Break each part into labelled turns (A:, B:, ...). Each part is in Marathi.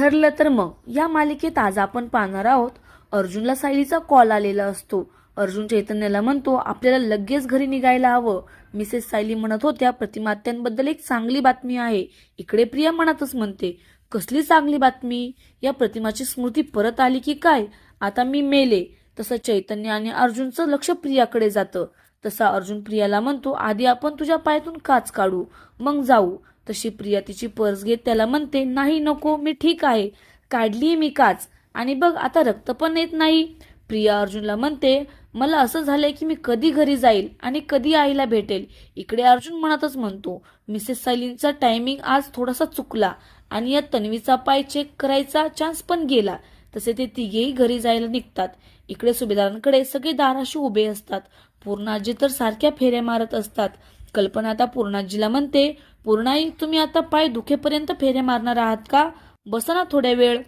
A: ठरलं तर मग या मालिकेत आज आपण पाहणार आहोत अर्जुनला सायलीचा कॉल आलेला असतो। अर्जुन चैतन्याला म्हणतो आपल्याला लगेच घरी निघायला हवं। मिसेस सायली म्हणत होत्या प्रतिमात्यांबद्दल एक चांगली बातमी आहे। इकडे प्रिया मनातच म्हणते कसली चांगली बातमी, या प्रतिमाची स्मृती परत आली की काय, आता मी मेले। तसं चैतन्य आणि अर्जुनचं लक्ष प्रियाकडे जातं। तसा अर्जुन प्रियाला म्हणतो आधी आपण तुझ्या पायातून काच काढू मग जाऊ। तशी प्रिया तिची पर्स घेत त्याला म्हणते नाही नको, मी ठीक आहे, काढलीये मी काच आणि बघ आता रक्त पण येत नाही। प्रिया अर्जुनला म्हणते मला असं झालंय की मी कधी घरी जाईल आणि कधी आईला भेटेल। इकडे अर्जुन मनातच म्हणतो मिसेस सायलींचा टायमिंग आज थोडासा चुकला आणि या तन्वीचा पाय चेक करायचा चान्स पण गेला। तसे ते तिघेही घरी जायला निघतात। इकडे सुभेदारांकडे सगळे दाराशी उभे असतात। पूर्णाजी तर सारख्या फेऱ्या मारत असतात। कल्पना आता पूर्णाजीला म्हणते पूर्णाई तुम्ही आता पाय दुखेपर्यंत फेऱ्या मारणार आहात का, बसा ना थोड्या वेळ।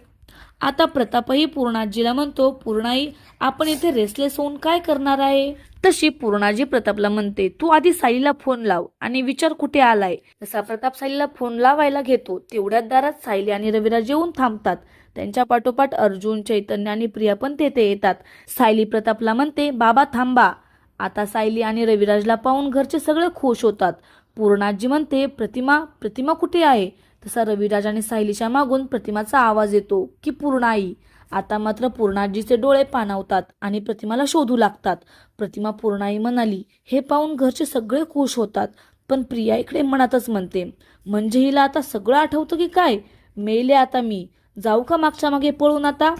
A: आता प्रतापही पूर्णाजीला म्हणतो पूर्णाई आपण इथे रेसलेस होऊन काय करणार आहे। तशी पूर्णाजी प्रतापला म्हणते तू आधी सायलीला फोन लाव आणि विचार कुठे आलाय। तसा प्रताप सायलीला फोन लावायला घेतो तेवढ्याच दारात सायली आणि रविराज येऊन थांबतात। त्यांच्या पाठोपाठ अर्जुन चैतन्य आणि प्रिया पण तेथे येतात। सायली प्रतापला म्हणते बाबा थांबा। आता सायली आणि रविराजला पाहून घरचे सगळे खुश होतात। पूर्णाजी म्हणते प्रतिमा कुठे आहे। तसा रविराज आणि सायलीच्या मागून प्रतिमाचा आवाज येतो की पूर्णाई। आता मात्र पूर्णाजीचे डोळे पाणावतात आणि प्रतिमाला शोधू लागतात। प्रतिमा पूर्णाई म्हणाली हे पाहून घरचे सगळे खुश होतात। पण प्रिया इकडे मनातच म्हणते म्हणजे हिला आता सगळं आठवतं की काय, मेले आता मी, जाऊ का मागच्या मागे पळून आता,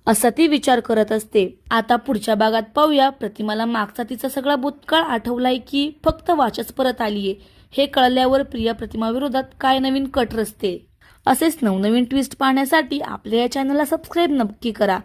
A: असा ती विचार करत असते। आता पुढच्या भागात पाहूया प्रतिमाला मागचा तिचा सगळा भूतकाळ आठवलाय की फक्त वाचच परत आलीये। हे कळल्यावर प्रिया प्रतिमाविरोधात काय नवीन कट रचते। असेच नवनवीन ट्विस्ट पाहण्यासाठी आपल्या या चॅनलला सबस्क्राईब नक्की करा।